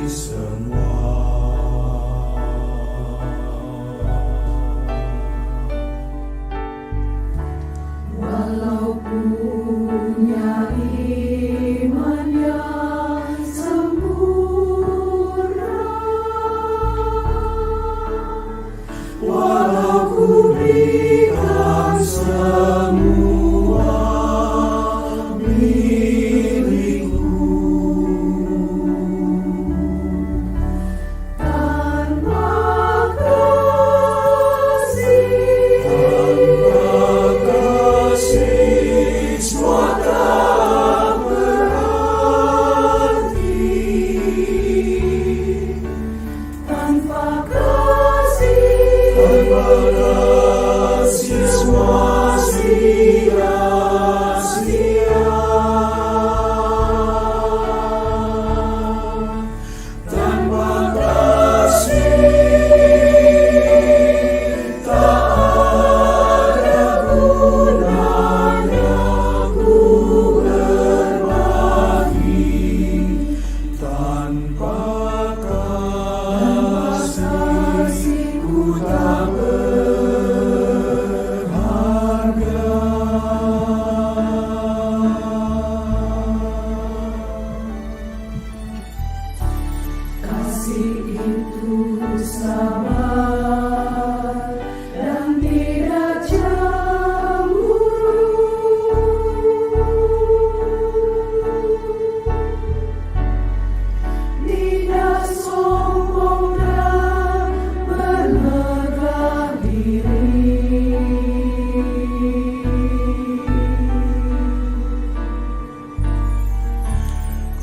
semua. Walau punya iman yang sempurna, Walau ku berikan semua milikku, tanpa kasih, semua tak berarti. tanpa kasih, Semua sia-sia. Tanpa kasih tak ada gunanya ku berbagi. Tanpa kasih ku tak kasih itu sabar dan tidak cemburu. Tidak sombong dan bermegah diri.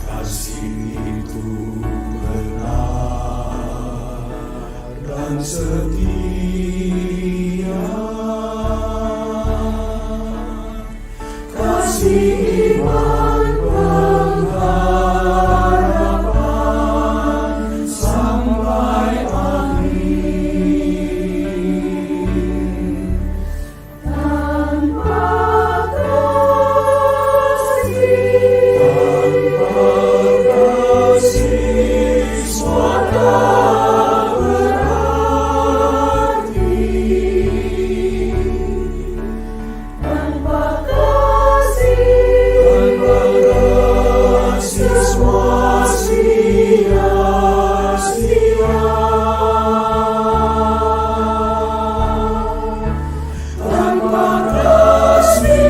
kasih itu benar dan setia. Kasih iman pengharapan sampai akhir. Tanpa kasih, Kasih semua tak berarti. tanpa kasih, semua sia-sia. Tanpa kasih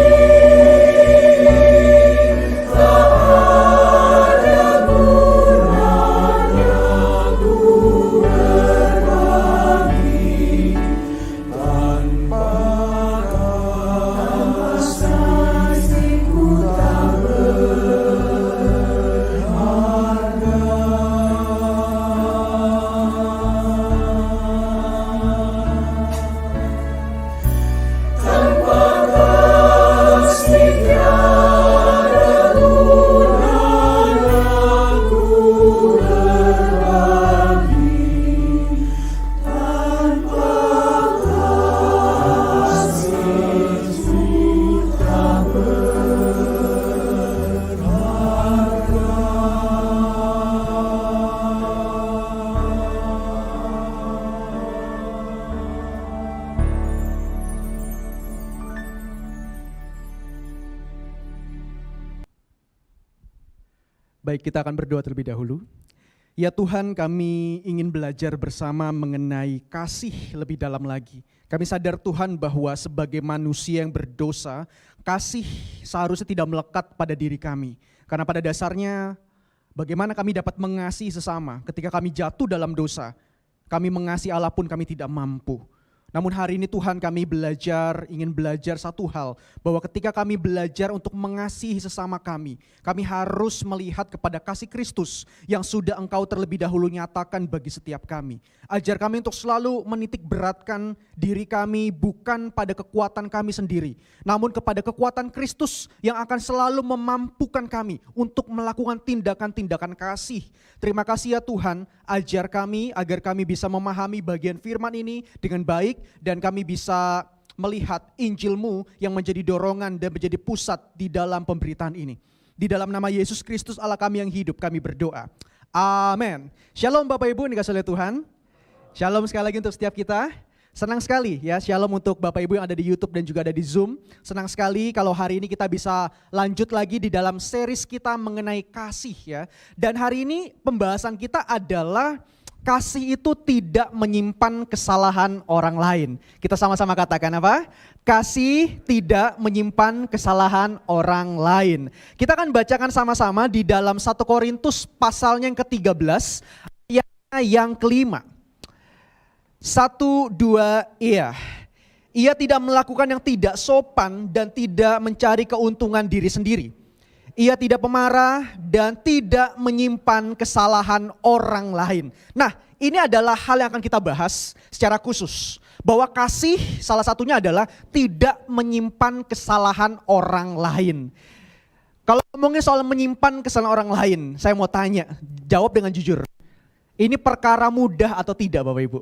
tak ada gunanya ku berbagi. Tanpa kasih ku tak tanpa kasih tiada gunanya ku berbagi. Tanpa kasih ku tak Baik, kita akan berdoa terlebih dahulu. Ya Tuhan, kami ingin belajar bersama mengenai kasih lebih dalam lagi. Kami sadar Tuhan bahwa sebagai manusia yang berdosa, kasih seharusnya tidak melekat pada diri kami. Karena pada dasarnya bagaimana kami dapat mengasihi sesama ketika kami jatuh dalam dosa. Kami mengasihi Allah pun kami tidak mampu. Namun hari ini Tuhan kami ingin belajar satu hal, bahwa ketika kami belajar untuk mengasihi sesama kami harus melihat kepada kasih Kristus yang sudah Engkau terlebih dahulu nyatakan bagi setiap kami. Ajar kami untuk selalu menitik beratkan diri kami bukan pada kekuatan kami sendiri, namun kepada kekuatan Kristus yang akan selalu memampukan kami untuk melakukan tindakan-tindakan kasih. Terima kasih ya Tuhan, ajar kami agar kami bisa memahami bagian firman ini dengan baik, dan kami bisa melihat Injil-Mu yang menjadi dorongan dan menjadi pusat di dalam pemberitaan ini. Di dalam nama Yesus Kristus Allah kami yang hidup kami berdoa. Amin. Shalom Bapak Ibu yang dikasihi oleh Tuhan. Shalom sekali lagi untuk setiap kita. Senang sekali ya, shalom untuk Bapak Ibu yang ada di YouTube dan juga ada di Zoom. Senang sekali kalau hari ini kita bisa lanjut lagi di dalam series kita mengenai kasih ya. Dan hari ini pembahasan kita adalah kasih itu tidak menyimpan kesalahan orang lain. Kita sama-sama katakan apa? Kasih tidak menyimpan kesalahan orang lain. Kita akan bacakan sama-sama di dalam 1 Korintus pasalnya yang ke-13 ayatnya yang kelima. 1, 2, iya. Ia tidak melakukan yang tidak sopan dan tidak mencari keuntungan diri sendiri. Ia tidak pemarah dan tidak menyimpan kesalahan orang lain. Nah, ini adalah hal yang akan kita bahas secara khusus. Bahwa kasih salah satunya adalah tidak menyimpan kesalahan orang lain. Kalau ngomongin soal menyimpan kesalahan orang lain, saya mau tanya, jawab dengan jujur. Ini perkara mudah atau tidak Bapak Ibu?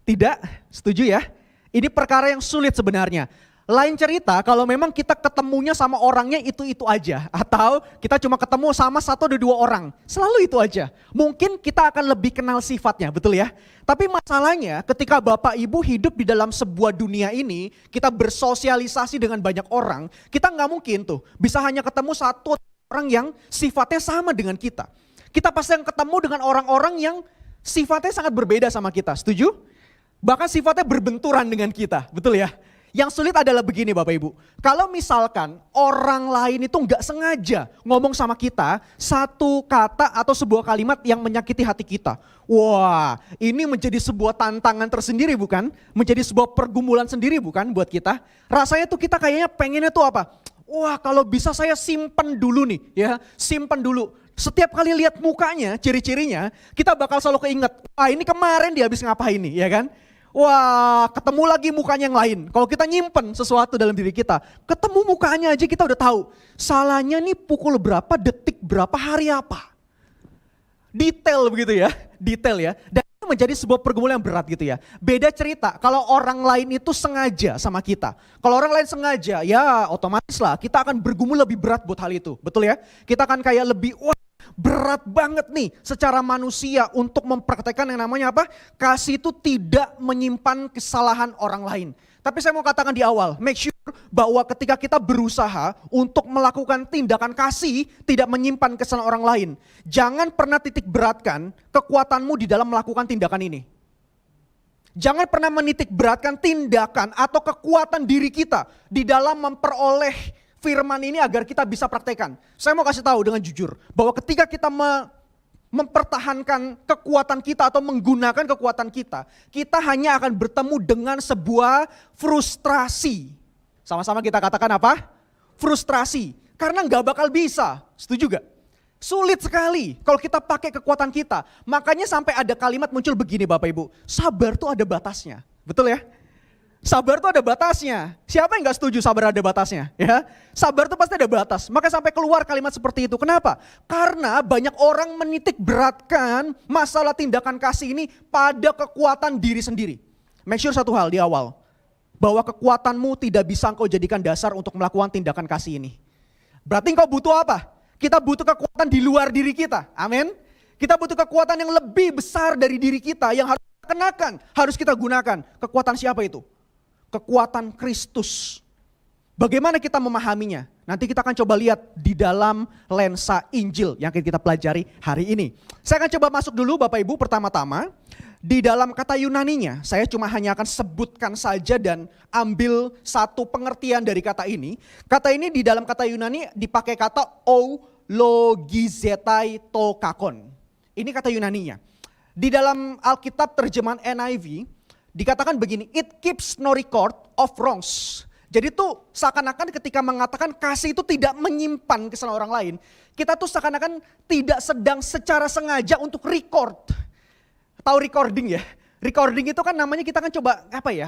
Tidak, setuju ya? Ini perkara yang sulit sebenarnya. Lain cerita kalau memang kita ketemunya sama orangnya itu-itu aja. Atau kita cuma ketemu sama 1 atau 2 orang. Selalu itu aja. Mungkin kita akan lebih kenal sifatnya, betul ya? Tapi masalahnya ketika Bapak Ibu hidup di dalam sebuah dunia ini, kita bersosialisasi dengan banyak orang, kita nggak mungkin tuh bisa hanya ketemu 1 orang yang sifatnya sama dengan kita. Kita pasti akan ketemu dengan orang-orang yang sifatnya sangat berbeda sama kita, setuju? Bahkan sifatnya berbenturan dengan kita, betul ya? Yang sulit adalah begini Bapak Ibu, kalau misalkan orang lain itu nggak sengaja ngomong sama kita satu kata atau sebuah kalimat yang menyakiti hati kita. Wah, ini menjadi sebuah tantangan tersendiri bukan? Menjadi sebuah pergumulan sendiri bukan buat kita? Rasanya tuh kita kayaknya pengennya tuh apa? Wah, kalau bisa saya simpen dulu nih ya, simpen dulu. Setiap kali lihat mukanya, ciri-cirinya, kita bakal selalu keinget, ah ini kemarin dia habis ngapain nih, ya kan? Wah, ketemu lagi mukanya yang lain. Kalau kita nyimpen sesuatu dalam diri kita, ketemu mukanya aja kita udah tahu. Salahnya nih pukul berapa, detik berapa, hari apa. Detail begitu ya, detail ya. Dan itu menjadi sebuah pergumulan yang berat gitu ya. Beda cerita kalau orang lain itu sengaja sama kita. Kalau orang lain sengaja, ya otomatis lah kita akan bergumul lebih berat buat hal itu. Betul ya? Kita akan kayak lebih, wah berat banget nih secara manusia untuk mempraktekkan yang namanya apa? Kasih itu tidak menyimpan kesalahan orang lain. Tapi saya mau katakan di awal, make sure bahwa ketika kita berusaha untuk melakukan tindakan kasih tidak menyimpan kesalahan orang lain. Jangan pernah titik beratkan kekuatanmu di dalam melakukan tindakan ini. Jangan pernah menitik beratkan tindakan atau kekuatan diri kita di dalam memperoleh firman ini agar kita bisa praktekkan. Saya mau kasih tahu dengan jujur bahwa ketika kita mempertahankan kekuatan kita atau menggunakan kekuatan kita, kita hanya akan bertemu dengan sebuah frustrasi. Sama-sama kita katakan apa? Frustrasi. Karena nggak bakal bisa. Setuju gak? Sulit sekali kalau kita pakai kekuatan kita. Makanya sampai ada kalimat muncul begini Bapak Ibu. Sabar tuh ada batasnya. Betul ya? Sabar tuh ada batasnya. Siapa yang gak setuju sabar ada batasnya? Ya, sabar tuh pasti ada batas. Maka sampai keluar kalimat seperti itu. Kenapa? Karena banyak orang menitik beratkan masalah tindakan kasih ini pada kekuatan diri sendiri. Make sure satu hal di awal. Bahwa kekuatanmu tidak bisa engkau jadikan dasar untuk melakukan tindakan kasih ini. Berarti engkau butuh apa? Kita butuh kekuatan di luar diri kita. Amin. Kita butuh kekuatan yang lebih besar dari diri kita yang harus kita kenakan, harus kita gunakan. Kekuatan siapa itu? Kekuatan Kristus. Bagaimana kita memahaminya? Nanti kita akan coba lihat di dalam lensa Injil yang akan kita pelajari hari ini. Saya akan coba masuk dulu Bapak Ibu pertama-tama. Di dalam kata Yunaninya, saya cuma hanya akan sebutkan saja dan ambil satu pengertian dari kata ini. Kata ini di dalam kata Yunani dipakai kata logizetai to kakon. Ini kata Yunaninya. Di dalam Alkitab terjemahan NIV, dikatakan begini, it keeps no record of wrongs. Jadi tuh seakan-akan ketika mengatakan kasih itu tidak menyimpan kesalahan orang lain, kita tuh seakan-akan tidak sedang secara sengaja untuk record. Tahu recording ya? Recording itu kan namanya kita kan coba apa ya?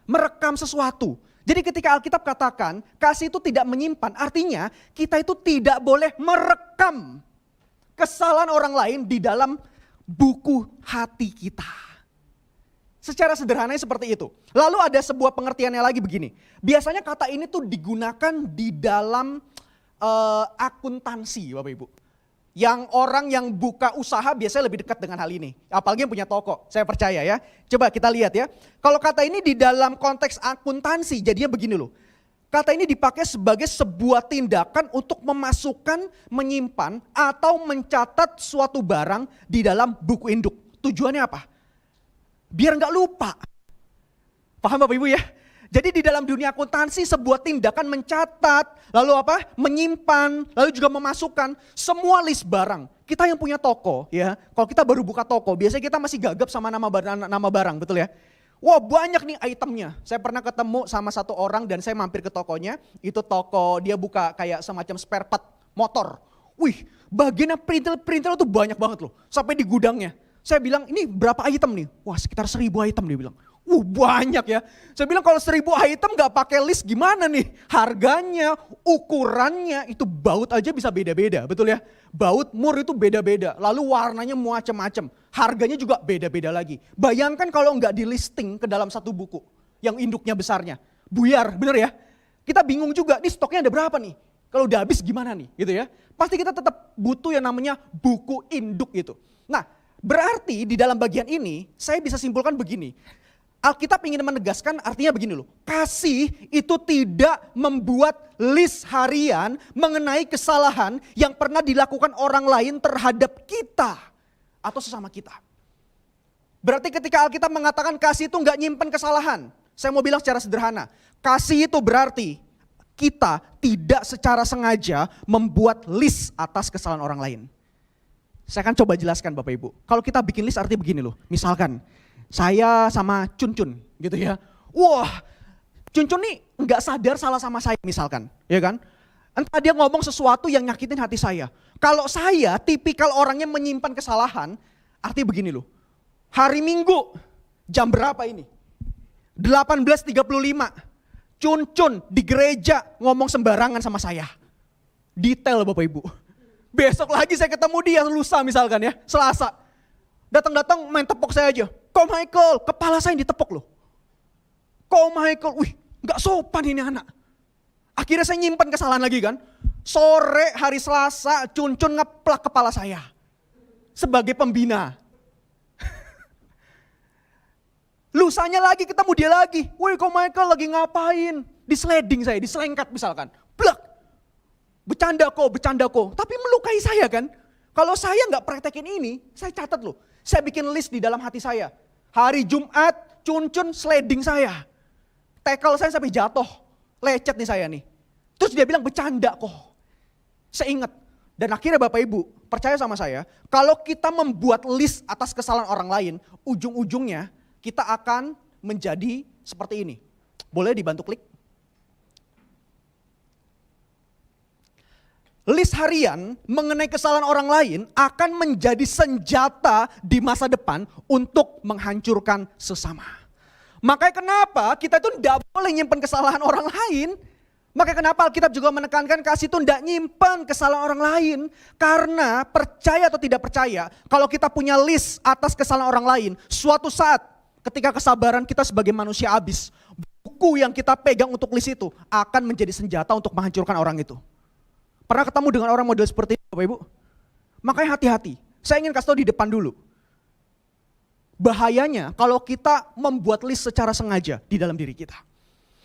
Merekam sesuatu. Jadi ketika Alkitab katakan kasih itu tidak menyimpan, artinya kita itu tidak boleh merekam kesalahan orang lain di dalam buku hati kita. Secara sederhananya seperti itu. Lalu ada sebuah pengertiannya lagi begini. Biasanya kata ini tuh digunakan di dalam akuntansi Bapak Ibu. Yang orang yang buka usaha biasanya lebih dekat dengan hal ini. Apalagi yang punya toko, saya percaya ya. Coba kita lihat ya. Kalau kata ini di dalam konteks akuntansi, jadinya begini loh. Kata ini dipakai sebagai sebuah tindakan untuk memasukkan, menyimpan, atau mencatat suatu barang di dalam buku induk. Tujuannya apa? Biar nggak lupa. Paham Bapak Ibu ya? Jadi di dalam dunia akuntansi sebuah tindakan mencatat, lalu apa? Menyimpan, lalu juga memasukkan semua list barang. Kita yang punya toko ya, kalau kita baru buka toko, biasanya kita masih gagap sama nama barang, betul ya? Wah banyak nih itemnya. Saya pernah ketemu sama satu orang dan saya mampir ke tokonya. Itu toko dia buka kayak semacam spare part motor. Wih bagiannya printer tuh banyak banget loh. Sampai di gudangnya. Saya bilang ini berapa item nih? Wah sekitar 1000 item dia bilang. Banyak ya. Saya bilang kalau 1000 item gak pakai list gimana nih? Harganya, ukurannya itu baut aja bisa beda-beda, betul ya? Baut mur itu beda-beda, lalu warnanya macam-macam. Harganya juga beda-beda lagi. Bayangkan kalau nggak di listing ke dalam satu buku yang induknya besarnya. Buyar, bener ya? Kita bingung juga, nih stoknya ada berapa nih? Kalau udah habis gimana nih? Gitu ya. Pasti kita tetap butuh yang namanya buku induk itu. Nah, berarti di dalam bagian ini saya bisa simpulkan begini. Alkitab ingin menegaskan artinya begini loh. Kasih itu tidak membuat list harian mengenai kesalahan yang pernah dilakukan orang lain terhadap kita atau sesama kita. Berarti ketika Alkitab mengatakan kasih itu nggak nyimpen kesalahan. Saya mau bilang secara sederhana. Kasih itu berarti kita tidak secara sengaja membuat list atas kesalahan orang lain. Saya akan coba jelaskan Bapak Ibu. Kalau kita bikin list artinya begini loh. Misalkan saya sama Cun gitu ya. Wah, Cun nih nggak sadar salah sama saya misalkan, ya kan? Entah dia ngomong sesuatu yang nyakitin hati saya. Kalau saya tipikal orangnya menyimpan kesalahan, artinya begini loh. Hari Minggu, jam berapa ini? 18.35. Cun di gereja ngomong sembarangan sama saya. Detail Bapak Ibu. Besok lagi saya ketemu dia lusa misalkan ya, Selasa. Datang-datang main tepuk saya aja. Kok Michael, kepala saya yang ditepuk loh. Kok Michael, wih gak sopan ini anak. Akhirnya saya nyimpan kesalahan lagi kan. Sore hari Selasa, Cun ngeplak kepala saya. Sebagai pembina. Lusanya lagi ketemu dia lagi. Wih kok Michael lagi ngapain. Di-sliding saya, diselengkat misalkan. Blak. Bercanda kok. Tapi melukai saya kan. Kalau saya gak praktekin ini, saya catat loh. Saya bikin list di dalam hati saya. Hari Jumat, Cun sliding saya. Tackle saya sampai jatuh. Lecet nih saya nih. Terus dia bilang bercanda kok. Saya ingat. Dan akhirnya Bapak Ibu, percaya sama saya. Kalau kita membuat list atas kesalahan orang lain, ujung-ujungnya kita akan menjadi seperti ini. Boleh dibantu klik? List harian mengenai kesalahan orang lain akan menjadi senjata di masa depan untuk menghancurkan sesama. Makanya kenapa kita itu tidak boleh nyimpen kesalahan orang lain. Makanya kenapa Alkitab juga menekankan kasih itu tidak nyimpen kesalahan orang lain. Karena percaya atau tidak percaya, kalau kita punya list atas kesalahan orang lain, suatu saat ketika kesabaran kita sebagai manusia habis, buku yang kita pegang untuk list itu akan menjadi senjata untuk menghancurkan orang itu. Pernah ketemu dengan orang model seperti itu Bapak Ibu? Makanya hati-hati. Saya ingin kasih tahu di depan dulu. Bahayanya kalau kita membuat list secara sengaja di dalam diri kita.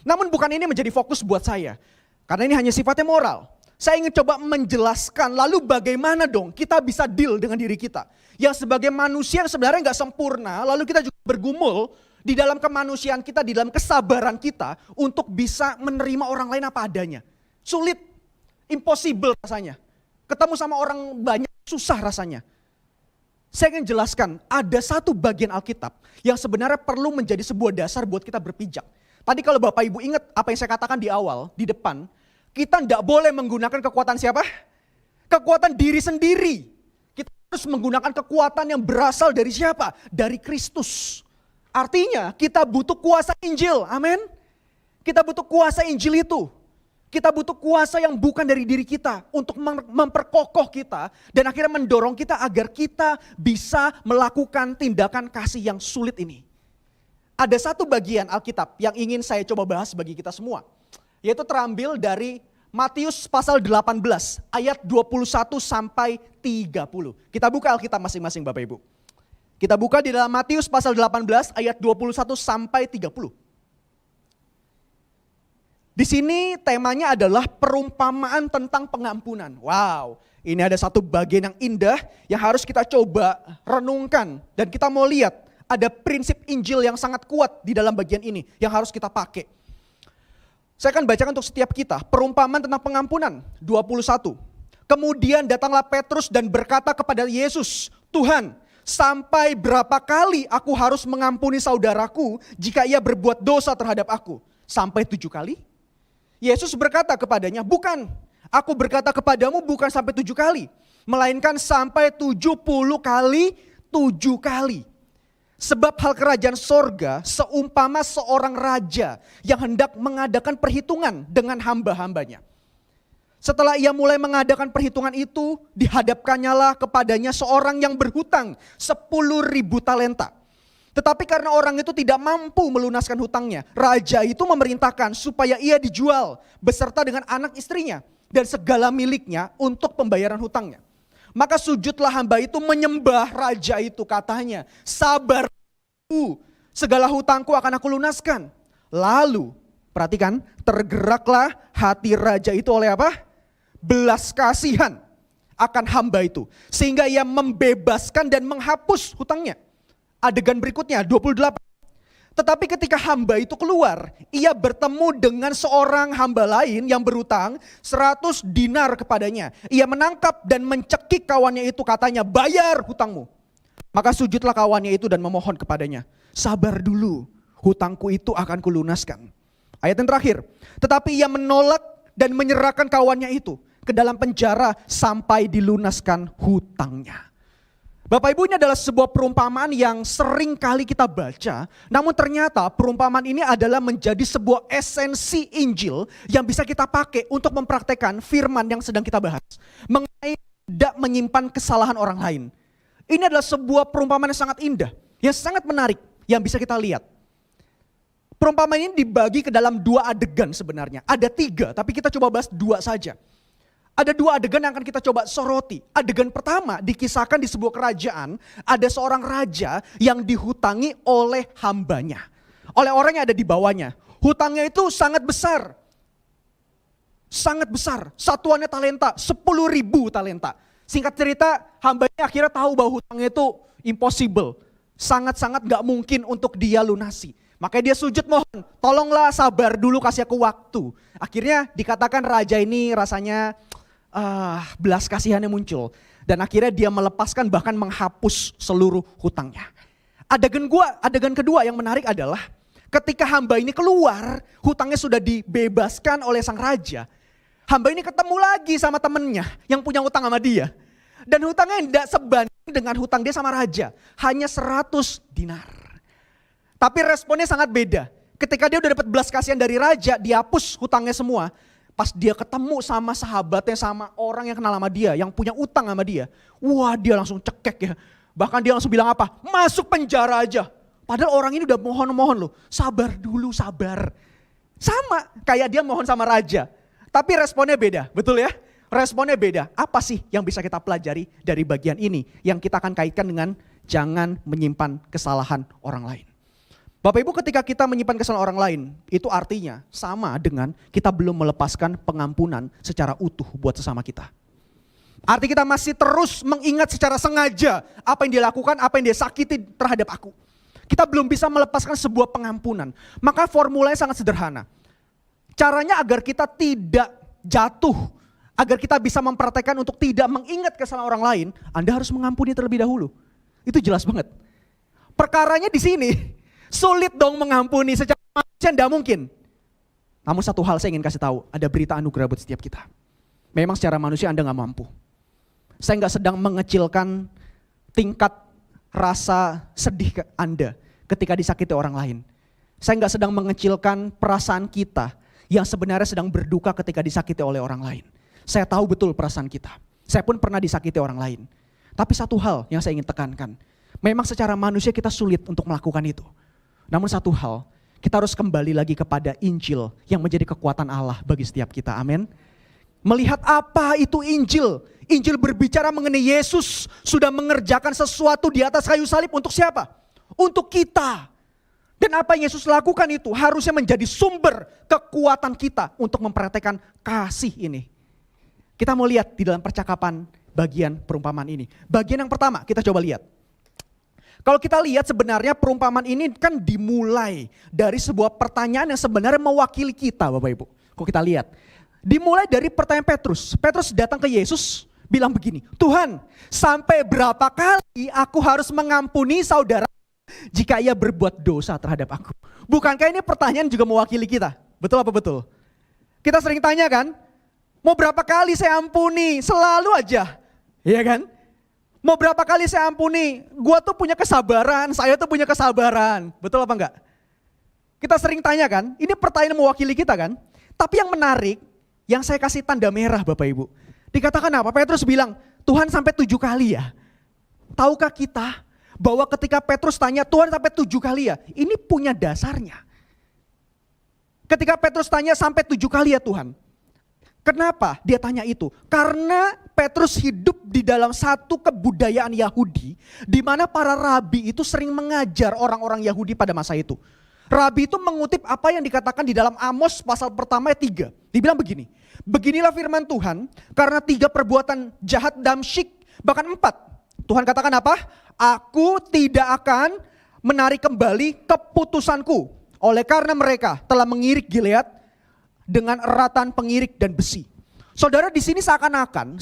Namun bukan ini menjadi fokus buat saya. Karena ini hanya sifatnya moral. Saya ingin coba menjelaskan lalu bagaimana dong kita bisa deal dengan diri kita. Yang sebagai manusia yang sebenarnya nggak sempurna, lalu kita juga bergumul di dalam kemanusiaan kita, di dalam kesabaran kita untuk bisa menerima orang lain apa adanya. Sulit. Impossible rasanya. Ketemu sama orang banyak susah rasanya. Saya ingin jelaskan ada satu bagian Alkitab yang sebenarnya perlu menjadi sebuah dasar buat kita berpijak. Tadi kalau Bapak Ibu ingat apa yang saya katakan di awal, di depan. Kita tidak boleh menggunakan kekuatan siapa? Kekuatan diri sendiri. Kita harus menggunakan kekuatan yang berasal dari siapa? Dari Kristus. Artinya kita butuh kuasa Injil. Amin. Kita butuh kuasa Injil itu. Kita butuh kuasa yang bukan dari diri kita untuk memperkokoh kita dan akhirnya mendorong kita agar kita bisa melakukan tindakan kasih yang sulit ini. Ada satu bagian Alkitab yang ingin saya coba bahas bagi kita semua, yaitu terambil dari Matius pasal 18 ayat 21 sampai 30. Kita buka Alkitab masing-masing Bapak Ibu. Kita buka di dalam Matius pasal 18 ayat 21 sampai 30. Di sini temanya adalah perumpamaan tentang pengampunan. Wow, ini ada satu bagian yang indah yang harus kita coba renungkan. Dan kita mau lihat ada prinsip Injil yang sangat kuat di dalam bagian ini yang harus kita pakai. Saya akan bacakan untuk setiap kita. Perumpamaan tentang pengampunan 21. Kemudian datanglah Petrus dan berkata kepada Yesus, Tuhan, sampai berapa kali aku harus mengampuni saudaraku jika ia berbuat dosa terhadap aku? Sampai 7 kali? Yesus berkata kepadanya, bukan. Aku berkata kepadamu bukan sampai 7 kali. Melainkan sampai 70 kali 7 kali. Sebab hal kerajaan sorga seumpama seorang raja yang hendak mengadakan perhitungan dengan hamba-hambanya. Setelah ia mulai mengadakan perhitungan itu, dihadapkannyalah kepadanya seorang yang berhutang 10.000 talenta. Tetapi karena orang itu tidak mampu melunaskan hutangnya, raja itu memerintahkan supaya ia dijual beserta dengan anak istrinya dan segala miliknya untuk pembayaran hutangnya. Maka sujudlah hamba itu menyembah raja itu, katanya, sabar, segala hutangku akan aku lunaskan. Lalu, perhatikan, tergeraklah hati raja itu oleh apa? Belas kasihan akan hamba itu. Sehingga ia membebaskan dan menghapus hutangnya. Adegan berikutnya, 28. Tetapi ketika hamba itu keluar, ia bertemu dengan seorang hamba lain yang berutang 100 dinar kepadanya. Ia menangkap dan mencekik kawannya itu, katanya, bayar hutangmu. Maka sujudlah kawannya itu dan memohon kepadanya, sabar dulu, hutangku itu akan kulunaskan. Ayat yang terakhir, tetapi ia menolak dan menyerahkan kawannya itu ke dalam penjara sampai dilunaskan hutangnya. Bapak Ibu, ini adalah sebuah perumpamaan yang sering kali kita baca. Namun ternyata perumpamaan ini adalah menjadi sebuah esensi Injil yang bisa kita pakai untuk mempraktekkan firman yang sedang kita bahas. Mengenai tidak menyimpan kesalahan orang lain. Ini adalah sebuah perumpamaan yang sangat indah, yang sangat menarik, yang bisa kita lihat. Perumpamaan ini dibagi ke dalam 2 adegan sebenarnya. Ada 3, tapi kita coba bahas 2 saja. Ada 2 adegan yang akan kita coba soroti. Adegan pertama dikisahkan di sebuah kerajaan, ada seorang raja yang dihutangi oleh hambanya. Oleh orang yang ada di bawahnya. Hutangnya itu sangat besar. Sangat besar. Satuannya talenta, 10.000 talenta. Singkat cerita, hambanya akhirnya tahu bahwa hutangnya itu impossible. Sangat-sangat gak mungkin untuk dia lunasi. Makanya dia sujud mohon, tolonglah sabar dulu, kasih aku waktu. Akhirnya dikatakan raja ini rasanya belas kasihannya muncul. Dan akhirnya dia melepaskan bahkan menghapus seluruh hutangnya. Adegan kedua yang menarik adalah ketika hamba ini keluar, hutangnya sudah dibebaskan oleh sang raja. Hamba ini ketemu lagi sama temennya yang punya hutang sama dia. Dan hutangnya tidak sebanding dengan hutang dia sama raja. Hanya 100 dinar. Tapi responnya sangat beda. Ketika dia udah dapat belas kasihan dari raja, dihapus hutangnya semua. Pas dia ketemu sama sahabatnya, sama orang yang kenal sama dia, yang punya utang sama dia. Wah, dia langsung cekek ya. Bahkan dia langsung bilang apa? Masuk penjara aja. Padahal orang ini udah mohon-mohon loh. Sabar dulu, sabar. Sama kayak dia mohon sama raja. Tapi responnya beda, betul ya? Responnya beda. Apa sih yang bisa kita pelajari dari bagian ini? Yang kita akan kaitkan dengan jangan menyimpan kesalahan orang lain. Bapak Ibu, ketika kita menyimpan kesalahan orang lain, itu artinya sama dengan kita belum melepaskan pengampunan secara utuh buat sesama kita. Arti kita masih terus mengingat secara sengaja apa yang dia lakukan, apa yang dia sakiti terhadap aku. Kita belum bisa melepaskan sebuah pengampunan. Maka formulanya sangat sederhana. Caranya agar kita tidak jatuh, agar kita bisa mempraktekkan untuk tidak mengingat kesalahan orang lain, Anda harus mengampuni terlebih dahulu. Itu jelas banget. Perkaranya di sini, sulit dong mengampuni, secara manusia tidak mungkin. Namun satu hal saya ingin kasih tahu, ada berita anugerah buat setiap kita. Memang secara manusia Anda gak mampu. Saya gak sedang mengecilkan tingkat rasa sedih ke Anda ketika disakiti orang lain. Saya gak sedang mengecilkan perasaan kita yang sebenarnya sedang berduka ketika disakiti oleh orang lain. Saya tahu betul perasaan kita. Saya pun pernah disakiti orang lain. Tapi satu hal yang saya ingin tekankan, memang secara manusia kita sulit untuk melakukan itu. Namun satu hal, kita harus kembali lagi kepada Injil yang menjadi kekuatan Allah bagi setiap kita. Amin. Melihat apa itu Injil. Injil berbicara mengenai Yesus sudah mengerjakan sesuatu di atas kayu salib untuk siapa? Untuk kita. Dan apa yang Yesus lakukan itu harusnya menjadi sumber kekuatan kita untuk mempraktekkan kasih ini. Kita mau lihat di dalam percakapan bagian perumpamaan ini. Bagian yang pertama kita coba lihat. Kalau kita lihat sebenarnya perumpamaan ini kan dimulai dari sebuah pertanyaan yang sebenarnya mewakili kita Bapak Ibu. Kok kita lihat. Dimulai dari pertanyaan Petrus. Petrus datang ke Yesus bilang begini, Tuhan sampai berapa kali aku harus mengampuni saudara jika ia berbuat dosa terhadap aku? Bukankah ini pertanyaan juga mewakili kita? Betul apa betul? Kita sering tanya kan, mau berapa kali saya ampuni? Selalu aja, iya kan? Mau berapa kali saya ampuni? Gua tuh punya kesabaran, saya tuh punya kesabaran. Betul apa enggak? Kita sering tanya kan, ini pertanyaan mewakili kita kan? Tapi yang menarik, yang saya kasih tanda merah Bapak Ibu. Dikatakan apa? Petrus bilang, Tuhan sampai 7 kali ya? Tahukah kita bahwa ketika Petrus tanya, Tuhan sampai 7 kali ya? Ini punya dasarnya. Ketika Petrus tanya sampai 7 kali ya Tuhan. Kenapa dia tanya itu? Karena Petrus hidup di dalam satu kebudayaan Yahudi, di mana para rabi itu sering mengajar orang-orang Yahudi pada masa itu. Rabi itu mengutip apa yang dikatakan di dalam Amos pasal pertama ayat 3. Dibilang begini, beginilah firman Tuhan, karena 3 perbuatan jahat Damsyik, bahkan 4. Tuhan katakan apa? Aku tidak akan menarik kembali keputusanku, oleh karena mereka telah mengirik Gilead dengan eratan pengirik dan besi. Saudara di sini seakan-akan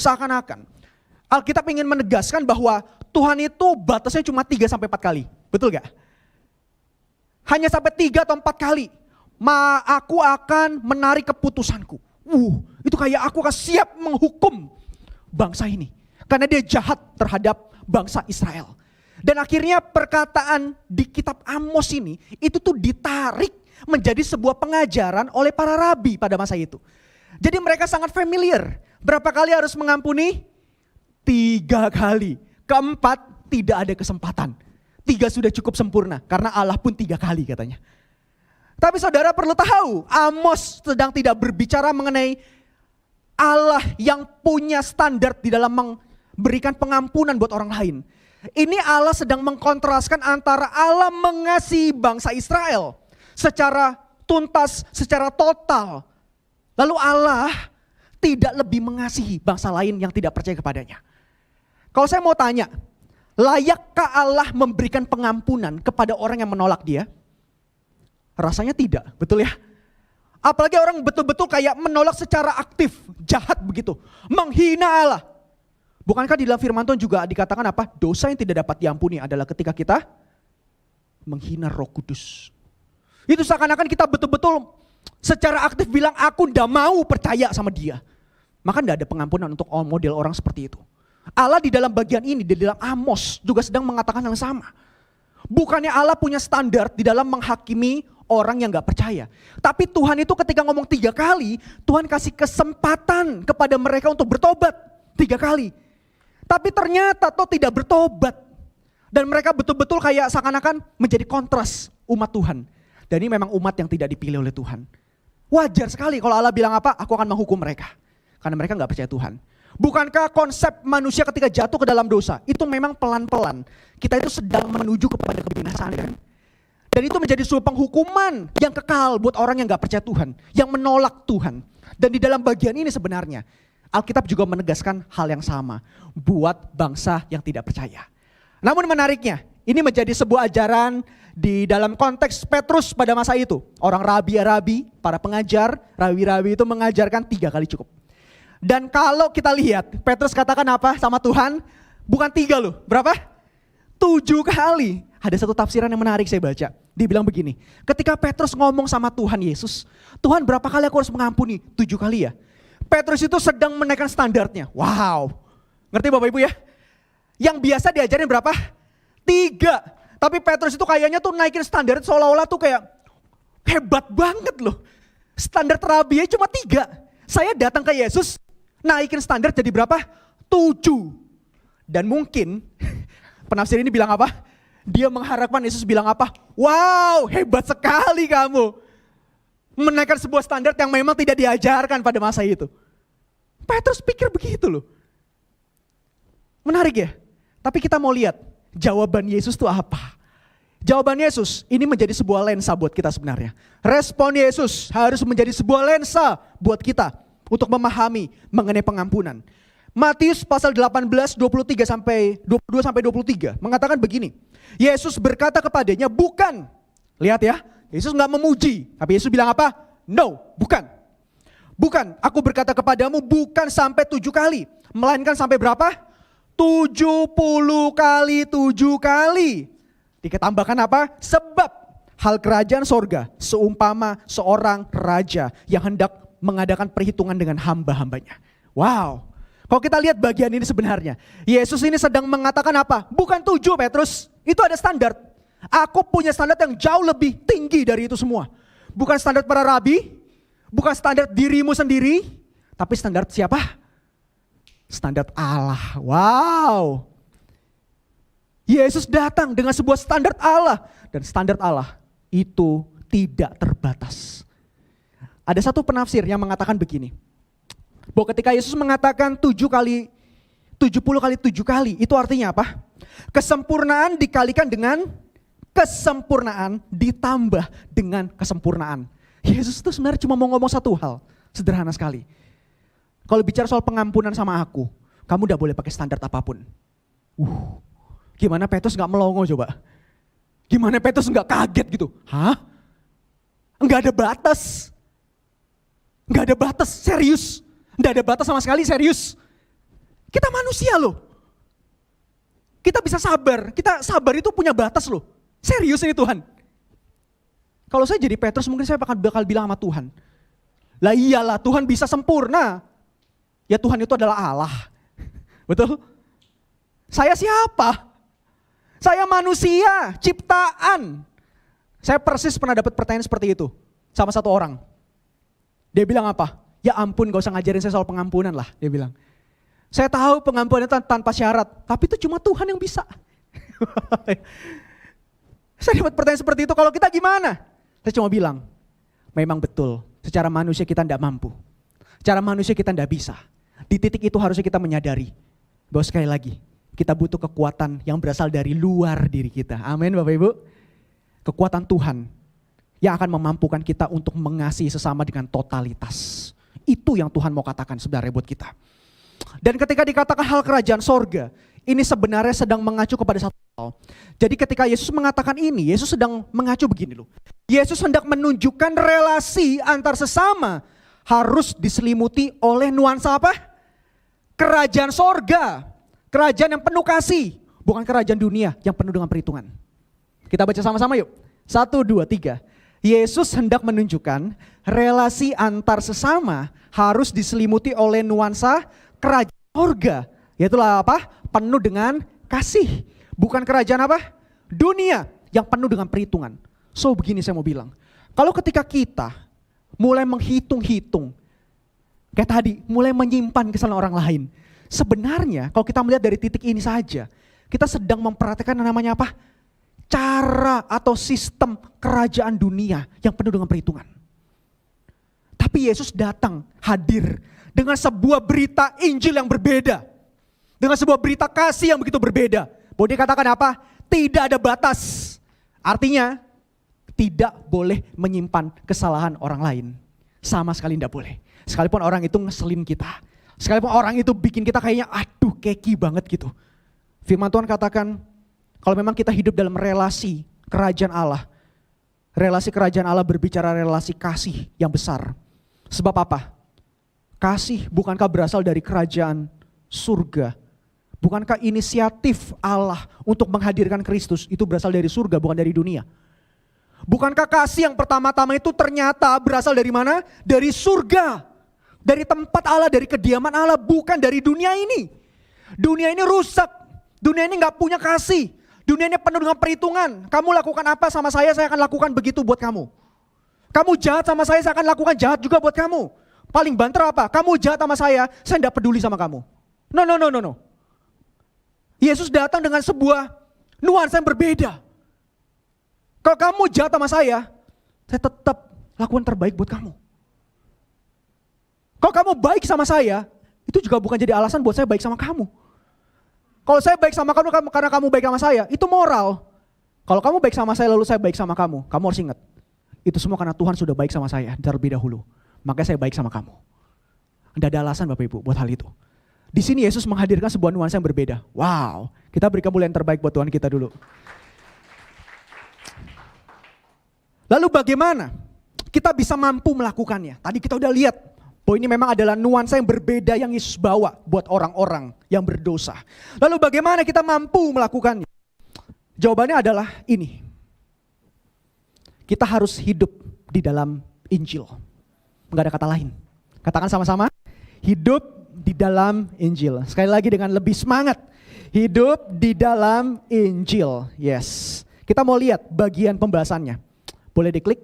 Alkitab ingin menegaskan bahwa Tuhan itu batasnya cuma 3-4 kali. Betul gak? Hanya sampai 3 atau 4 kali. Aku akan menarik keputusanku. Itu kayak aku akan siap menghukum bangsa ini. Karena dia jahat terhadap bangsa Israel. Dan akhirnya perkataan di kitab Amos ini, itu tuh ditarik menjadi sebuah pengajaran oleh para rabi pada masa itu. Jadi mereka sangat familiar. Berapa kali harus mengampuni? 3 kali. Keempat, tidak ada kesempatan. 3 sudah cukup sempurna, karena Allah pun 3 kali katanya. Tapi saudara perlu tahu, Amos sedang tidak berbicara mengenai Allah yang punya standar di dalam memberikan pengampunan buat orang lain. Ini Allah sedang mengkontraskan antara Allah mengasihi bangsa Israel secara tuntas, secara total. Lalu Allah tidak lebih mengasihi bangsa lain yang tidak percaya kepadanya. Kalau saya mau tanya, layakkah Allah memberikan pengampunan kepada orang yang menolak dia? Rasanya tidak, betul ya? Apalagi orang betul-betul kayak menolak secara aktif, jahat begitu, menghina Allah. Bukankah di dalam firman Tuhan juga dikatakan apa? Dosa yang tidak dapat diampuni adalah ketika kita menghina Roh Kudus. Itu seakan-akan kita betul-betul secara aktif bilang aku ndak mau percaya sama dia. Maka ndak ada pengampunan untuk model orang seperti itu. Allah di dalam bagian ini, di dalam Amos juga sedang mengatakan hal yang sama. Bukannya Allah punya standar di dalam menghakimi orang yang gak percaya. Tapi Tuhan itu ketika ngomong 3 kali, Tuhan kasih kesempatan kepada mereka untuk bertobat 3 kali. Tapi ternyata toh tidak bertobat. Dan mereka betul-betul kayak seakan-akan menjadi kontras umat Tuhan. Dan ini memang umat yang tidak dipilih oleh Tuhan. Wajar sekali kalau Allah bilang apa? Aku akan menghukum mereka. Karena mereka gak percaya Tuhan. Bukankah konsep manusia ketika jatuh ke dalam dosa itu memang pelan-pelan kita itu sedang menuju kepada kebinasaan kan? Dan itu menjadi sebuah penghukuman yang kekal buat orang yang gak percaya Tuhan, yang menolak Tuhan. Dan di dalam bagian ini sebenarnya Alkitab juga menegaskan hal yang sama buat bangsa yang tidak percaya. Namun menariknya, ini menjadi sebuah ajaran di dalam konteks Petrus pada masa itu. Orang rabi-rabi, para pengajar, rabi-rabi itu mengajarkan 3 kali cukup. Dan kalau kita lihat, Petrus katakan apa sama Tuhan? Bukan 3 loh, berapa? 7 kali. Ada satu tafsiran yang menarik saya baca. Dia bilang begini, ketika Petrus ngomong sama Tuhan Yesus, Tuhan berapa kali aku harus mengampuni? 7 kali ya? Petrus itu sedang menaikkan standarnya. Wow, ngerti Bapak Ibu ya? Yang biasa diajarin berapa? 3. Tapi Petrus itu kayaknya tuh naikin standar seolah-olah tuh kayak hebat banget loh. Standar terabinya cuma 3. Saya datang ke Yesus, naikin standar jadi berapa? 7. Dan mungkin penafsir ini bilang apa? Dia mengharapkan Yesus bilang apa? Wow, hebat sekali kamu. Menaikkan sebuah standar yang memang tidak diajarkan pada masa itu. Petrus pikir begitu loh. Menarik ya? Tapi kita mau lihat jawaban Yesus itu apa. Jawaban Yesus ini menjadi sebuah lensa buat kita sebenarnya. Respon Yesus harus menjadi sebuah lensa buat kita untuk memahami mengenai pengampunan. Matius pasal 18, 22 sampai 23 mengatakan begini. Yesus berkata kepadanya, bukan. Lihat ya, Yesus nggak memuji. Tapi Yesus bilang apa? No, bukan. Bukan, aku berkata kepadamu bukan sampai 7 kali. Melainkan sampai berapa? 70 kali 7 kali. Diketambahkan apa? Sebab hal kerajaan sorga seumpama seorang raja yang hendak mengadakan perhitungan dengan hamba-hambanya. Wow. Kalau kita lihat bagian ini sebenarnya, Yesus ini sedang mengatakan apa? Bukan 7 Petrus, itu ada standar. Aku punya standar yang jauh lebih tinggi dari itu semua. Bukan standar para rabi, bukan standar dirimu sendiri, tapi standar siapa? Standar Allah. Wow. Yesus datang dengan sebuah standar Allah. Dan standar Allah itu tidak terbatas. Ada satu penafsir yang mengatakan begini. Bahwa ketika Yesus mengatakan 70 kali 7 kali, itu artinya apa? Kesempurnaan dikalikan dengan kesempurnaan ditambah dengan kesempurnaan. Yesus itu sebenarnya cuma mau ngomong satu hal. Sederhana sekali. Kalau bicara soal pengampunan sama aku, kamu udah boleh pakai standar apapun. Gimana Petrus gak melongo coba? Gimana Petrus gak kaget gitu? Hah? Enggak ada batas. Enggak ada batas, serius. Enggak ada batas sama sekali, serius. Kita manusia loh. Kita bisa sabar. Kita sabar itu punya batas loh. Serius ini Tuhan. Kalau saya jadi Petrus mungkin saya bakal bilang sama Tuhan. Lah iyalah Tuhan bisa sempurna. Ya Tuhan itu adalah Allah. Betul? Saya siapa? Saya manusia, ciptaan. Saya persis pernah dapat pertanyaan seperti itu sama satu orang. Dia bilang apa? Ya ampun gak usah ngajarin saya soal pengampunan lah. Dia bilang. Saya tahu pengampunan tanpa syarat. Tapi itu cuma Tuhan yang bisa. Saya dapat pertanyaan seperti itu. Kalau kita gimana? Saya cuma bilang. Memang betul. Secara manusia kita tidak mampu. Secara manusia kita tidak bisa. Di titik itu harusnya kita menyadari. Bahwa sekali lagi. Kita butuh kekuatan yang berasal dari luar diri kita. Amin Bapak Ibu. Kekuatan Tuhan yang akan memampukan kita untuk mengasihi sesama dengan totalitas. Itu yang Tuhan mau katakan sebenarnya buat kita. Dan ketika dikatakan hal kerajaan sorga, ini sebenarnya sedang mengacu kepada satu hal. Jadi ketika Yesus mengatakan ini, Yesus sedang mengacu begini loh. Yesus hendak menunjukkan relasi antar sesama harus diselimuti oleh nuansa apa? Kerajaan sorga. Kerajaan yang penuh kasih, bukan kerajaan dunia yang penuh dengan perhitungan. Kita baca sama-sama yuk. 1, 2, 3. Yesus hendak menunjukkan relasi antar sesama harus diselimuti oleh nuansa kerajaan sorga. Yaitulah apa? Penuh dengan kasih. Bukan kerajaan apa? Dunia yang penuh dengan perhitungan. So begini saya mau bilang. Kalau ketika kita mulai menghitung-hitung. Kayak tadi, mulai menyimpan kesalahan orang lain. Sebenarnya kalau kita melihat dari titik ini saja, kita sedang memperhatikan namanya apa? Cara atau sistem kerajaan dunia yang penuh dengan perhitungan. Tapi Yesus datang hadir dengan sebuah berita Injil yang berbeda. Dengan sebuah berita kasih yang begitu berbeda. Bahwa dia katakan apa? Tidak ada batas. Artinya tidak boleh menyimpan kesalahan orang lain. Sama sekali tidak boleh. Sekalipun orang itu ngeselin kita. Sekalipun orang itu bikin kita kayaknya aduh keki banget gitu. Firman Tuhan katakan kalau memang kita hidup dalam relasi kerajaan Allah. Relasi kerajaan Allah berbicara relasi kasih yang besar. Sebab apa? Kasih bukankah berasal dari kerajaan surga? Bukankah inisiatif Allah untuk menghadirkan Kristus itu berasal dari surga bukan dari dunia? Bukankah kasih yang pertama-tama itu ternyata berasal dari mana? Dari surga. Dari tempat Allah, dari kediaman Allah, bukan dari dunia ini. Dunia ini rusak. Dunia ini gak punya kasih. Dunia ini penuh dengan perhitungan. Kamu lakukan apa sama saya akan lakukan begitu buat kamu. Kamu jahat sama saya akan lakukan jahat juga buat kamu. Paling banter apa? Kamu jahat sama saya gak peduli sama kamu. No. Yesus datang dengan sebuah nuansa yang berbeda. Kalau kamu jahat sama saya tetap lakukan terbaik buat kamu. Kalau kamu baik sama saya itu juga bukan jadi alasan buat saya baik sama kamu. Kalau saya baik sama kamu karena kamu baik sama saya, itu moral. Kalau kamu baik sama saya lalu saya baik sama kamu harus ingat. Itu semua karena Tuhan sudah baik sama saya terlebih dahulu. Makanya saya baik sama kamu. Tidak ada alasan Bapak Ibu buat hal itu. Di sini Yesus menghadirkan sebuah nuansa yang berbeda. Wow, kita berikan kemuliaan terbaik buat Tuhan kita dulu. Lalu bagaimana kita bisa mampu melakukannya? Tadi kita udah lihat bahwa ini memang adalah nuansa yang berbeda yang Yesus bawa buat orang-orang yang berdosa. Lalu bagaimana kita mampu melakukannya? Jawabannya adalah ini. Kita harus hidup di dalam Injil. Enggak ada kata lain. Katakan sama-sama, hidup di dalam Injil. Sekali lagi dengan lebih semangat. Hidup di dalam Injil. Yes. Kita mau lihat bagian pembahasannya. Boleh diklik?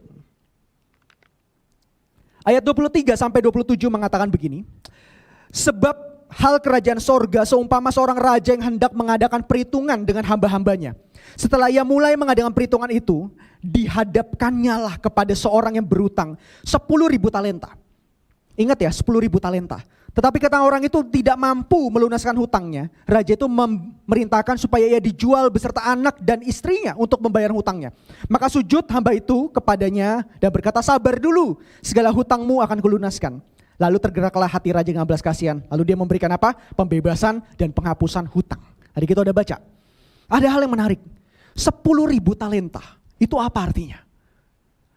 Ayat 23 sampai 27 mengatakan begini. Sebab hal kerajaan sorga seumpama seorang raja yang hendak mengadakan perhitungan dengan hamba-hambanya. Setelah ia mulai mengadakan perhitungan itu, dihadapkannya lah kepada seorang yang berutang 10.000 talenta. Ingat ya, 10.000 talenta. Tetapi kata orang itu tidak mampu melunaskan hutangnya. Raja itu memerintahkan supaya ia dijual beserta anak dan istrinya untuk membayar hutangnya. Maka sujud hamba itu kepadanya dan berkata, sabar dulu, segala hutangmu akan kulunaskan. Lalu tergeraklah hati raja dengan belas kasihan. Lalu dia memberikan apa? Pembebasan dan penghapusan hutang. Tadi kita udah baca. Ada hal yang menarik. 10.000 talenta. Itu apa artinya?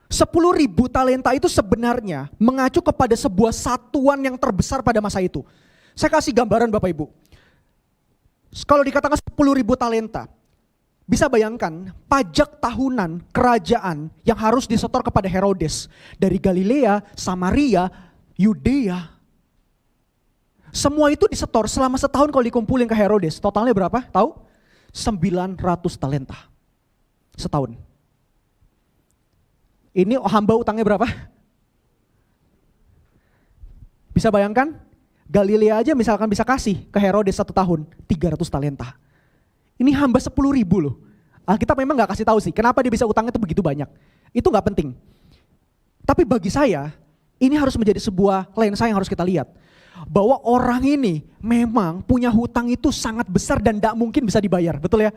10.000 talenta itu sebenarnya mengacu kepada sebuah satuan yang terbesar pada masa itu. Saya kasih gambaran Bapak Ibu. Kalau dikatakan 10.000 talenta, bisa bayangkan pajak tahunan kerajaan yang harus disetor kepada Herodes. Dari Galilea, Samaria, Yudea. Semua itu disetor selama setahun kalau dikumpulin ke Herodes. Totalnya berapa? Tahu? 900 talenta. Setahun. Ini hamba utangnya berapa? Bisa bayangkan? Galilea aja misalkan bisa kasih ke Herodes 1 tahun 300 talenta. Ini hamba 10.000 loh. Alkitab memang gak kasih tahu sih kenapa dia bisa utangnya itu begitu banyak. Itu gak penting. Tapi bagi saya ini harus menjadi sebuah lensa yang harus kita lihat. Bahwa orang ini memang punya hutang itu sangat besar dan gak mungkin bisa dibayar. Betul ya?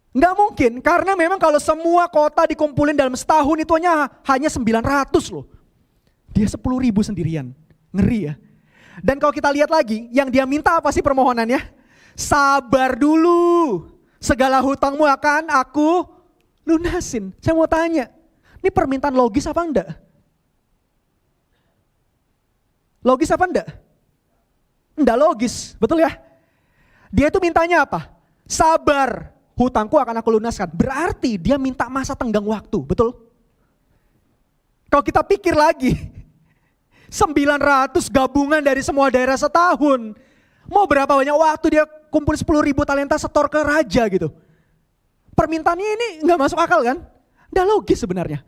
Nggak mungkin, karena memang kalau semua kota dikumpulin dalam setahun itu hanya 900 loh. Dia 10.000 sendirian, ngeri ya. Dan kalau kita lihat lagi, yang dia minta apa sih permohonannya? Sabar dulu, segala hutangmu akan aku lunasin. Saya mau tanya, ini permintaan logis apa enggak? Logis apa enggak? Enggak logis, betul ya? Dia itu mintanya apa? Sabar. Hutangku akan aku lunaskan. Berarti dia minta masa tenggang waktu, betul? Kalau kita pikir lagi, 900 gabungan dari semua daerah setahun. Mau berapa banyak waktu dia kumpul 10.000 talenta setor ke raja gitu. Permintaannya ini gak masuk akal kan? Gak logis sebenarnya.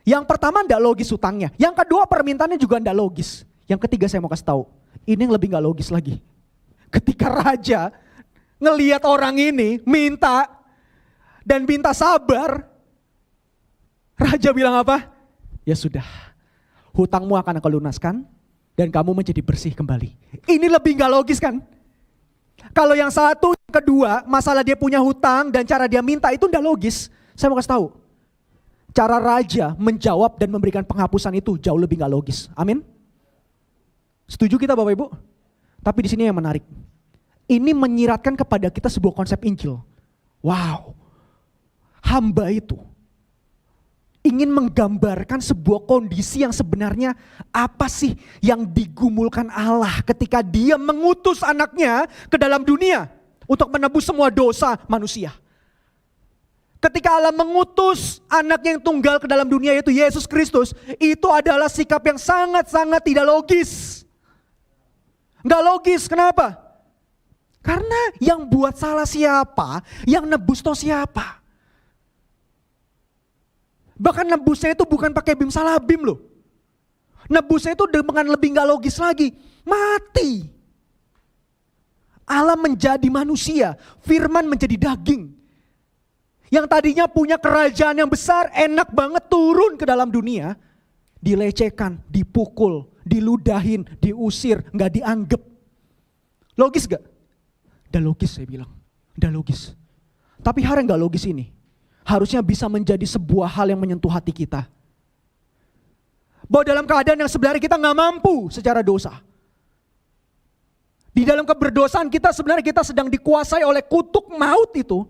Yang pertama gak logis hutangnya. Yang kedua permintaannya juga gak logis. Yang ketiga saya mau kasih tahu, ini yang lebih gak logis lagi. Ketika raja ngelihat orang ini minta dan minta sabar, raja bilang apa? Ya sudah, hutangmu akan aku lunaskan dan kamu menjadi bersih kembali. Ini lebih gak logis kan? Kalau yang satu, yang kedua, masalah dia punya hutang dan cara dia minta itu gak logis. Saya mau kasih tahu, cara raja menjawab dan memberikan penghapusan itu jauh lebih gak logis. Amin? Setuju kita Bapak Ibu? Tapi di sini yang menarik. Ini menyiratkan kepada kita sebuah konsep Injil. Wow, hamba itu ingin menggambarkan sebuah kondisi yang sebenarnya apa sih yang digumulkan Allah ketika dia mengutus anaknya ke dalam dunia untuk menebus semua dosa manusia. Ketika Allah mengutus anaknya yang tunggal ke dalam dunia yaitu Yesus Kristus, itu adalah sikap yang sangat-sangat tidak logis. Nggak logis, kenapa? Karena yang buat salah siapa, yang nebus toh siapa. Bahkan nebusnya itu bukan pakai bim salabim loh. Nebusnya itu dengan lebih gak logis lagi, mati. Allah menjadi manusia, firman menjadi daging. Yang tadinya punya kerajaan yang besar, enak banget turun ke dalam dunia. Dilecehkan, dipukul, diludahin, diusir, nggak dianggap. Logis gak? Udah logis saya bilang, udah logis. Tapi hal yang gak logis ini harusnya bisa menjadi sebuah hal yang menyentuh hati kita. Bahwa dalam keadaan yang sebenarnya kita gak mampu secara dosa. Di dalam keberdosaan kita sebenarnya kita sedang dikuasai oleh kutuk maut itu.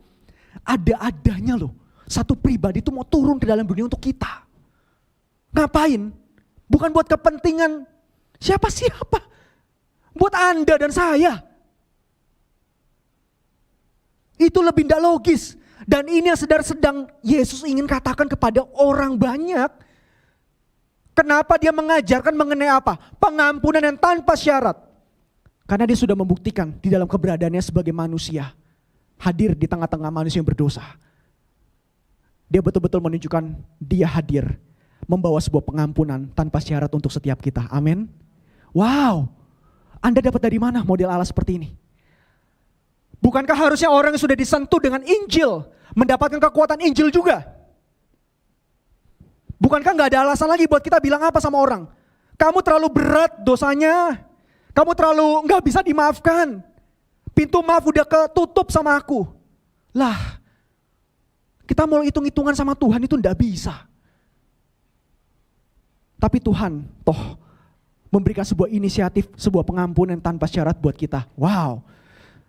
Ada-adanya loh, satu pribadi itu mau turun ke dalam dunia untuk kita. Ngapain? Bukan buat kepentingan siapa-siapa. Buat Anda dan saya. Itu lebih tidak logis. Dan ini yang sedang Yesus ingin katakan kepada orang banyak. Kenapa dia mengajarkan mengenai apa? Pengampunan yang tanpa syarat. Karena dia sudah membuktikan di dalam keberadaannya sebagai manusia. Hadir di tengah-tengah manusia yang berdosa. Dia betul-betul menunjukkan dia hadir. Membawa sebuah pengampunan tanpa syarat untuk setiap kita. Amin. Wow. Anda dapat dari mana model Allah seperti ini? Bukankah harusnya orang yang sudah disentuh dengan Injil mendapatkan kekuatan Injil juga? Bukankah gak ada alasan lagi buat kita bilang apa sama orang? Kamu terlalu berat dosanya. Kamu terlalu gak bisa dimaafkan. Pintu maaf udah ketutup sama aku. Lah, kita mau hitung-hitungan sama Tuhan itu gak bisa. Tapi Tuhan toh memberikan sebuah inisiatif, sebuah pengampunan tanpa syarat buat kita. Wow.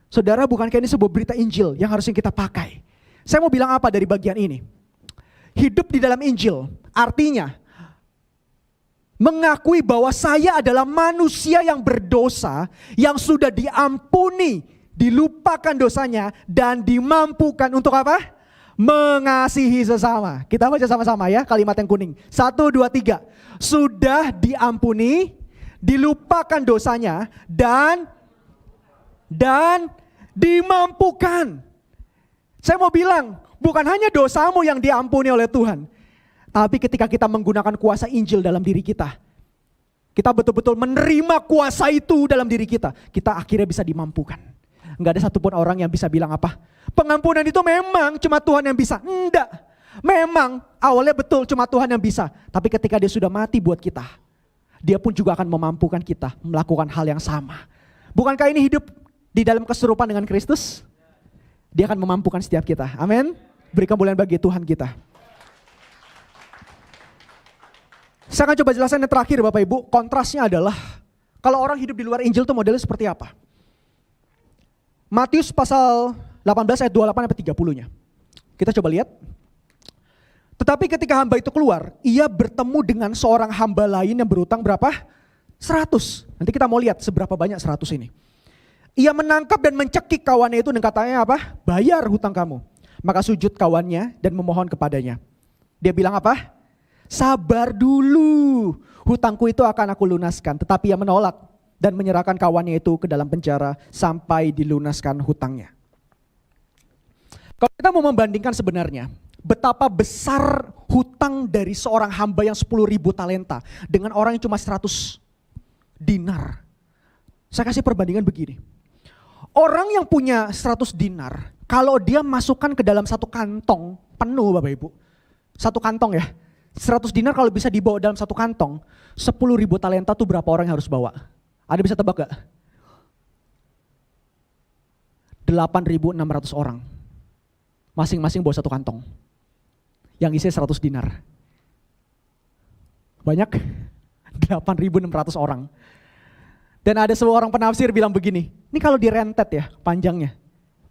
Saudara, bukankah ini sebuah berita Injil yang harusnya kita pakai? Saya mau bilang apa dari bagian ini? Hidup di dalam Injil artinya mengakui bahwa saya adalah manusia yang berdosa, yang sudah diampuni, dilupakan dosanya, dan dimampukan untuk apa? Mengasihi sesama. Kita baca sama-sama ya kalimat yang kuning. 1, 2, 3. Sudah diampuni, dilupakan dosanya, dan dimampukan. Saya mau bilang, bukan hanya dosamu yang diampuni oleh Tuhan. Tapi ketika kita menggunakan kuasa Injil dalam diri kita, kita betul-betul menerima kuasa itu dalam diri kita. Kita akhirnya bisa dimampukan. Enggak ada satupun orang yang bisa bilang apa? Pengampunan itu memang cuma Tuhan yang bisa. Enggak. Memang awalnya betul cuma Tuhan yang bisa. Tapi ketika dia sudah mati buat kita, dia pun juga akan memampukan kita melakukan hal yang sama. Bukankah ini hidup di dalam keserupan dengan Kristus? Dia akan memampukan setiap kita. Amin. Beri kemuliaan bagi Tuhan kita. Saya akan coba jelaskan yang terakhir Bapak Ibu. Kontrasnya adalah kalau orang hidup di luar Injil itu modelnya seperti apa? Matius pasal 18 ayat 28-30-nya. Kita coba lihat. Tetapi ketika hamba itu keluar, ia bertemu dengan seorang hamba lain yang berutang berapa? 100. Nanti kita mau lihat seberapa banyak 100 ini. Ia menangkap dan mencekik kawannya itu dan katanya apa? Bayar hutang kamu. Maka sujud kawannya dan memohon kepadanya. Dia bilang apa? Sabar dulu, hutangku itu akan aku lunaskan. Tetapi ia menolak dan menyerahkan kawannya itu ke dalam penjara sampai dilunaskan hutangnya. Kalau kita mau membandingkan sebenarnya, betapa besar hutang dari seorang hamba yang 10.000 talenta dengan orang yang cuma 100 dinar. Saya kasih perbandingan begini. Orang yang punya 100 dinar, kalau dia masukkan ke dalam satu kantong penuh Bapak Ibu. Satu kantong ya. 100 dinar kalau bisa dibawa dalam satu kantong, 10.000 talenta tuh berapa orang yang harus bawa? Ada bisa tebak gak? 8.600 orang. Masing-masing bawa satu kantong. Yang isinya 100 dinar. Banyak? 8.600 orang. Dan ada seorang penafsir bilang begini, ini kalau direntet ya panjangnya,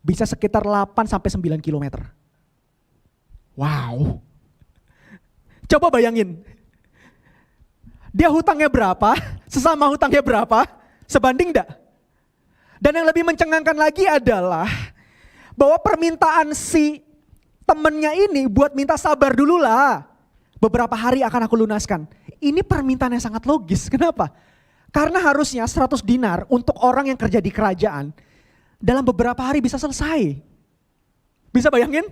bisa sekitar 8-9 kilometer. Wow. Coba bayangin, dia hutangnya berapa, sesama hutangnya berapa, sebanding enggak? Dan yang lebih mencengangkan lagi adalah, bahwa permintaan si temennya ini buat minta sabar dulu lah. Beberapa hari akan aku lunaskan. Ini permintaan yang sangat logis, kenapa? Karena harusnya 100 dinar untuk orang yang kerja di kerajaan, dalam beberapa hari bisa selesai. Bisa bayangin?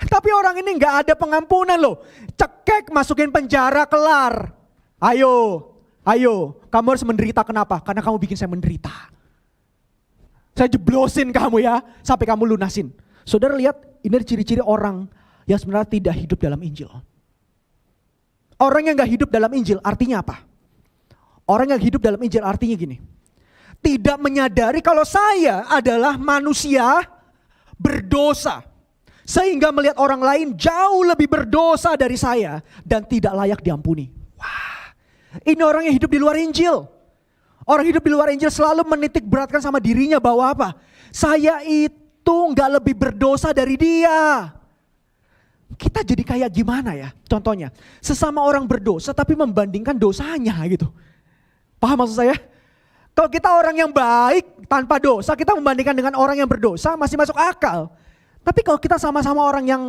Tapi orang ini gak ada pengampunan loh. Cekek, masukin penjara, kelar. Ayo, kamu harus menderita, kenapa? Karena kamu bikin saya menderita. Saya jeblosin kamu ya, sampai kamu lunasin. Saudara lihat, ini ciri-ciri orang yang sebenarnya tidak hidup dalam Injil. Orang yang gak hidup dalam Injil artinya apa? Orang yang hidup dalam Injil artinya gini. Tidak menyadari kalau saya adalah manusia berdosa. Sehingga melihat orang lain jauh lebih berdosa dari saya dan tidak layak diampuni. Wah, ini orang yang hidup di luar Injil. Orang hidup di luar Injil selalu menitik beratkan sama dirinya bahwa apa? Saya itu gak lebih berdosa dari dia. Kita jadi kayak gimana ya? Contohnya, sesama orang berdosa tapi membandingkan dosanya gitu. Paham maksud saya? Kalau kita orang yang baik tanpa dosa, kita membandingkan dengan orang yang berdosa masih masuk akal. Tapi kalau kita sama-sama orang yang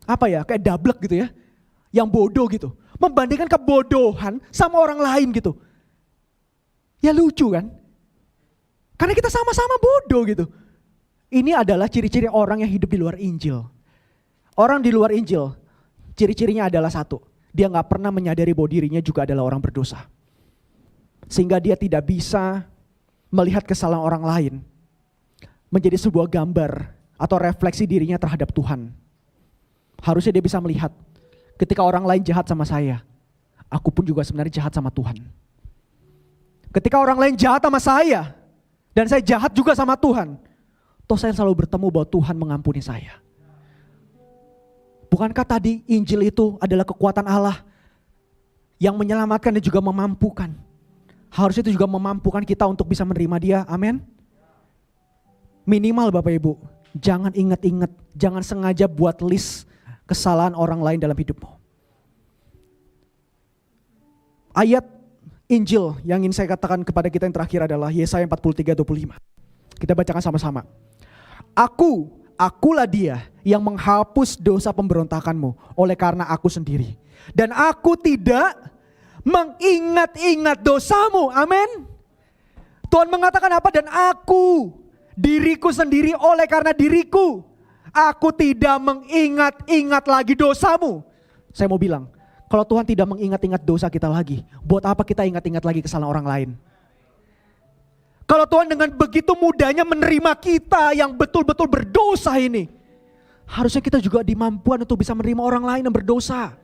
kayak dablek gitu ya, yang bodoh gitu, membandingkan kebodohan sama orang lain gitu, ya lucu kan? Karena kita sama-sama bodoh gitu. Ini adalah ciri-ciri orang yang hidup di luar Injil. Orang di luar Injil, ciri-cirinya adalah satu, dia gak pernah menyadari bahwa dirinya juga adalah orang berdosa. Sehingga dia tidak bisa melihat kesalahan orang lain menjadi sebuah gambar atau refleksi dirinya terhadap Tuhan. Harusnya dia bisa melihat ketika orang lain jahat sama saya, aku pun juga sebenarnya jahat sama Tuhan. Ketika orang lain jahat sama saya dan saya jahat juga sama Tuhan, toh saya selalu bertemu bahwa Tuhan mengampuni saya. Bukankah tadi Injil itu adalah kekuatan Allah yang menyelamatkan dan juga memampukan? Harusnya itu juga memampukan kita untuk bisa menerima dia, amin. Minimal Bapak Ibu, jangan ingat-ingat, jangan sengaja buat list kesalahan orang lain dalam hidupmu. Ayat Injil yang ingin saya katakan kepada kita yang terakhir adalah Yesaya 43:25. Kita bacakan sama-sama. Akulah dia yang menghapus dosa pemberontakanmu oleh karena aku sendiri. Dan aku tidak mengingat-ingat dosamu, amin. Tuhan mengatakan apa? Dan aku, diriku sendiri oleh karena diriku, aku tidak mengingat-ingat lagi dosamu. Saya mau bilang, kalau Tuhan tidak mengingat-ingat dosa kita lagi, buat apa kita ingat-ingat lagi kesalahan orang lain? Kalau Tuhan dengan begitu mudahnya menerima kita yang betul-betul berdosa ini, harusnya kita juga dimampuan untuk bisa menerima orang lain yang berdosa.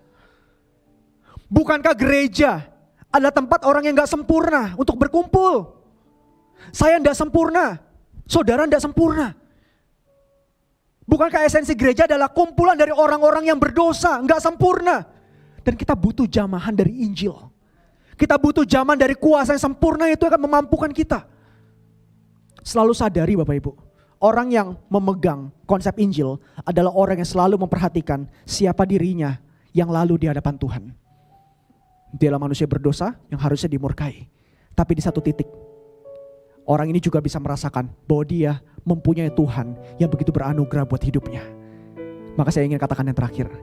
Bukankah gereja adalah tempat orang yang gak sempurna untuk berkumpul? Saya gak sempurna, saudara gak sempurna. Bukankah esensi gereja adalah kumpulan dari orang-orang yang berdosa, gak sempurna? Dan kita butuh jamahan dari Injil. Kita butuh jamahan dari kuasa yang sempurna, itu akan memampukan kita. Selalu sadari Bapak Ibu, orang yang memegang konsep Injil adalah orang yang selalu memperhatikan siapa dirinya yang lalu di hadapan Tuhan. Dialah manusia berdosa yang harusnya dimurkai. Tapi di satu titik, orang ini juga bisa merasakan bahwa dia mempunyai Tuhan yang begitu beranugerah buat hidupnya. Maka saya ingin katakan yang terakhir,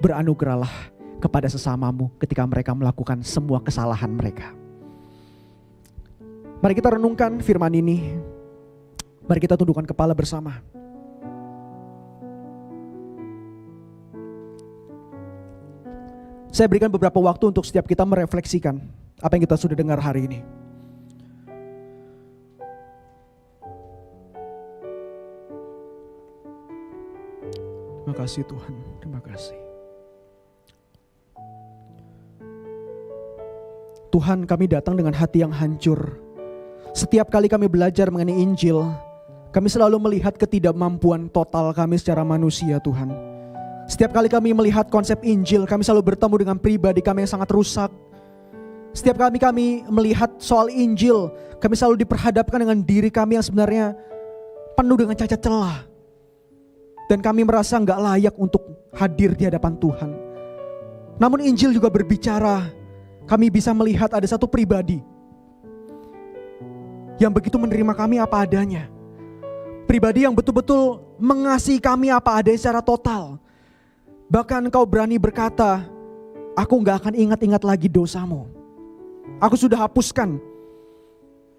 beranugerahlah kepada sesamamu ketika mereka melakukan semua kesalahan mereka. Mari kita renungkan firman ini. Mari kita tundukkan kepala bersama. Saya berikan beberapa waktu untuk setiap kita merefleksikan apa yang kita sudah dengar hari ini. Terima kasih Tuhan, terima kasih. Tuhan, kami datang dengan hati yang hancur. Setiap kali kami belajar mengenai Injil, kami selalu melihat ketidakmampuan total kami secara manusia Tuhan. Setiap kali kami melihat konsep Injil, kami selalu bertemu dengan pribadi kami yang sangat rusak. Setiap kali kami melihat soal Injil, kami selalu diperhadapkan dengan diri kami yang sebenarnya penuh dengan cacat celah. Dan kami merasa gak layak untuk hadir di hadapan Tuhan. Namun Injil juga berbicara, kami bisa melihat ada satu pribadi yang begitu menerima kami apa adanya. Pribadi yang betul-betul mengasihi kami apa adanya secara total. Bahkan Engkau berani berkata, aku gak akan ingat-ingat lagi dosamu. Aku sudah hapuskan.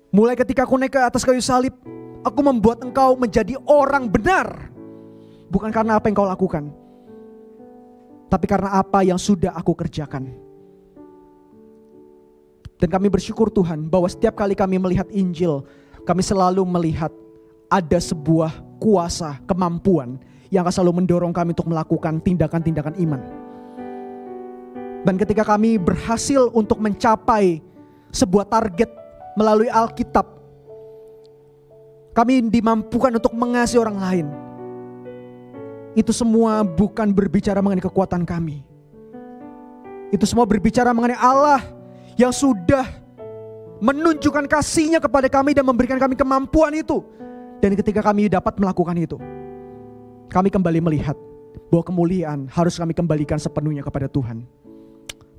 Mulai ketika aku naik ke atas kayu salib, aku membuat engkau menjadi orang benar. Bukan karena apa yang kau lakukan, tapi karena apa yang sudah aku kerjakan. Dan kami bersyukur Tuhan bahwa setiap kali kami melihat Injil, kami selalu melihat ada sebuah kuasa, kemampuan yang akan selalu mendorong kami untuk melakukan tindakan-tindakan iman. Dan ketika kami berhasil untuk mencapai sebuah target melalui Alkitab. Kami dimampukan untuk mengasihi orang lain. Itu semua bukan berbicara mengenai kekuatan kami. Itu semua berbicara mengenai Allah yang sudah menunjukkan kasih-Nya kepada kami dan memberikan kami kemampuan itu. Dan ketika kami dapat melakukan itu, kami kembali melihat bahwa kemuliaan harus kami kembalikan sepenuhnya kepada Tuhan.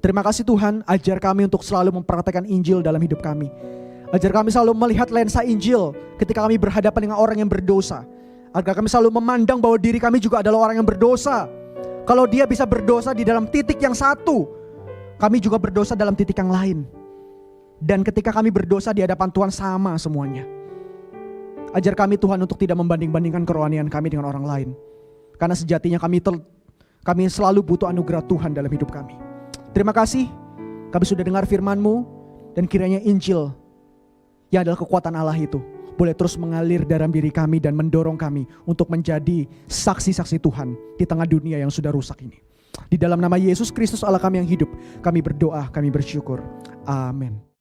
Terima kasih Tuhan, ajar kami untuk selalu mempraktikkan Injil dalam hidup kami. Ajar kami selalu melihat lensa Injil ketika kami berhadapan dengan orang yang berdosa. Agar kami selalu memandang bahwa diri kami juga adalah orang yang berdosa. Kalau dia bisa berdosa di dalam titik yang satu, kami juga berdosa dalam titik yang lain. Dan ketika kami berdosa di hadapan Tuhan sama semuanya. Ajar kami Tuhan untuk tidak membanding-bandingkan kerohanian kami dengan orang lain. Karena sejatinya kami selalu butuh anugerah Tuhan dalam hidup kami. Terima kasih, kami sudah dengar firman-Mu. Dan kiranya Injil yang adalah kekuatan Allah itu boleh terus mengalir dalam diri kami dan mendorong kami untuk menjadi saksi-saksi Tuhan di tengah dunia yang sudah rusak ini. Di dalam nama Yesus Kristus Allah kami yang hidup, kami berdoa, kami bersyukur. Amin.